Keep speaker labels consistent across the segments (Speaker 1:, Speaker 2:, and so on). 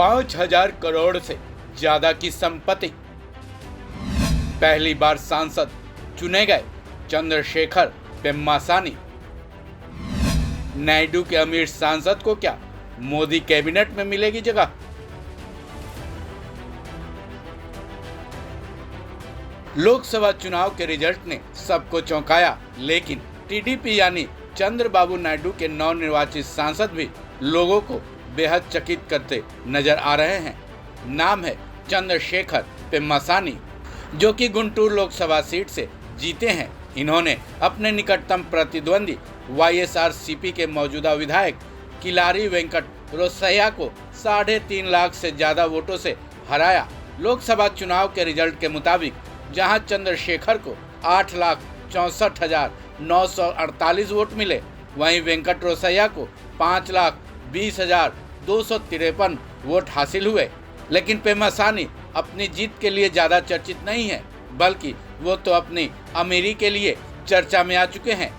Speaker 1: 5,000 करोड़ से ज्यादा की संपत्ति। पहली बार सांसद चुने गए चंद्रशेखर पेम्मासानी। नायडू के अमीर सांसद को क्या मोदी कैबिनेट में मिलेगी जगह? लोकसभा चुनाव के रिजल्ट ने सबको चौंकाया, लेकिन टीडीपी यानी चंद्रबाबू नायडू के नवनिर्वाचित सांसद भी लोगों को बेहद चकित करते नजर आ रहे हैं। नाम है चंद्रशेखर पेम्मासानी, जो कि गुंटूर लोकसभा सीट से जीते हैं। इन्होंने अपने निकटतम प्रतिद्वंदी वाईएसआरसीपी के मौजूदा विधायक किलारी वेंकट रोसैया को 3.5 लाख से ज्यादा वोटों से हराया। लोकसभा चुनाव के रिजल्ट के मुताबिक जहां चंद्रशेखर को 8,64,948 वोट मिले, वहीं वेंकट रोसैया को 5,20,253 वोट हासिल हुए। लेकिन पेम्मासानी अपनी जीत के लिए ज्यादा चर्चित नहीं है, बल्कि वो तो अपनी अमीरी के लिए चर्चा में आ चुके हैं।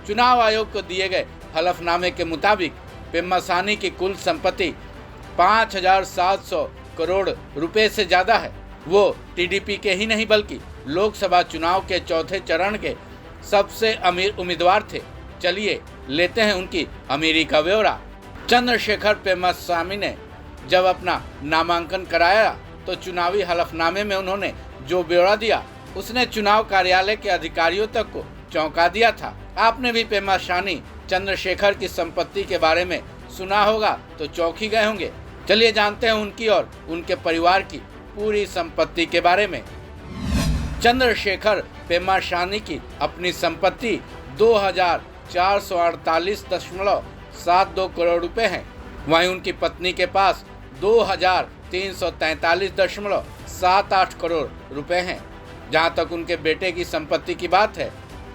Speaker 1: चुनाव आयोग को दिए गए हलफनामे के मुताबिक पेम्मासानी की कुल संपत्ति 5,700 करोड़ रुपए से ज्यादा है। वो टीडीपी के ही नहीं बल्कि लोकसभा चुनाव के चौथे चरण के सबसे अमीर उम्मीदवार थे। चलिए लेते हैं उनकी अमीरी का ब्यौरा। चंद्रशेखर पेम्मासानी ने जब अपना नामांकन कराया तो चुनावी हलफनामे में उन्होंने जो ब्यौरा दिया, उसने चुनाव कार्यालय के अधिकारियों तक को चौंका दिया था। आपने भी पेम्मासानी चंद्रशेखर की संपत्ति के बारे में सुना होगा तो चौंक ही गए होंगे। चलिए जानते हैं उनकी और उनके परिवार की पूरी संपत्ति के बारे में। चंद्रशेखर पेम्मासानी की अपनी संपत्ति 2,448.72 करोड़ रुपए है। वहीं उनकी पत्नी के पास 2,343.78 करोड़ रुपए हैं। जहां तक उनके बेटे की संपत्ति की बात है,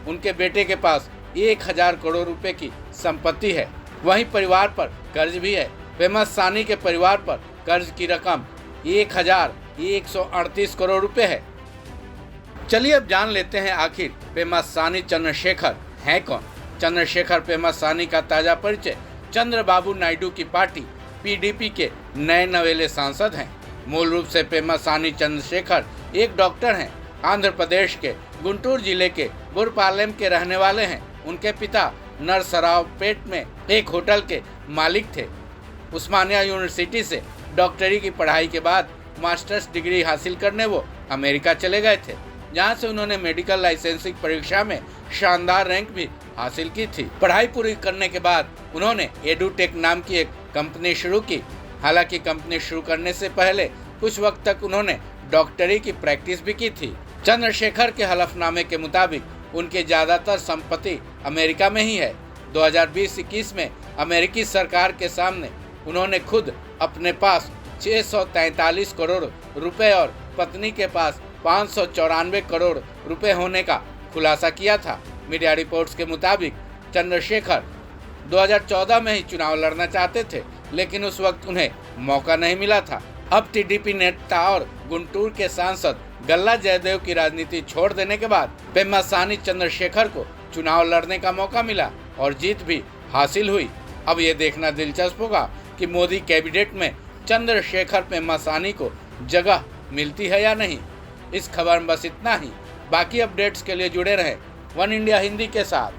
Speaker 1: उनके बेटे के पास 1,000 करोड़ रुपए की संपत्ति है। वहीं परिवार पर कर्ज भी है। पेम्मासानी के परिवार पर कर्ज की रकम 1,138 करोड़ रुपए है। चलिए अब जान लेते हैं आखिर पेम्मासानी चंद्रशेखर हैं कौन। चंद्रशेखर पेम्मासानी का ताजा परिचय चंद्रबाबू नायडू की पार्टी पीडीपी के नए नवेले सांसद हैं। मूल रूप से पेम्मासानी चंद्रशेखर एक डॉक्टर हैं। आंध्र प्रदेश के गुंटूर जिले के बुरपालెం के रहने वाले हैं। उनके पिता नरसरावपेट में एक होटल के मालिक थे। उस्मानिया यूनिवर्सिटी से डॉक्टरी की पढ़ाई के बाद मास्टर्स डिग्री हासिल करने वो अमेरिका चले गए थे, जहां से उन्होंने मेडिकल लाइसेंसिंग परीक्षा में शानदार रैंक भी हासिल की थी। पढ़ाई पूरी करने के बाद उन्होंने एडुटेक नाम की एक कंपनी शुरू की। हालांकि कंपनी शुरू करने से पहले कुछ वक्त तक उन्होंने डॉक्टरी की प्रैक्टिस भी की थी। चंद्रशेखर के हलफनामे के मुताबिक उनकी ज्यादातर संपत्ति अमेरिका में ही है। 2020-21 में अमेरिकी सरकार के सामने उन्होंने खुद अपने पास 643 करोड़ रुपए और पत्नी के पास 594 करोड़ रुपए होने का खुलासा किया था। मीडिया रिपोर्ट्स के मुताबिक चंद्रशेखर 2014 में ही चुनाव लड़ना चाहते थे, लेकिन उस वक्त उन्हें मौका नहीं मिला था। अब टीडीपी नेता और गुंटूर के सांसद गल्ला जयदेव की राजनीति छोड़ देने के बाद पेम्मासानी चंद्रशेखर को चुनाव लड़ने का मौका मिला और जीत भी हासिल हुई। अब ये देखना दिलचस्प होगा कि मोदी कैबिनेट में चंद्रशेखर पेम्मासानी को जगह मिलती है या नहीं। इस खबर में बस इतना ही। बाकी अपडेट्स के लिए जुड़े रहें वन इंडिया हिंदी के साथ।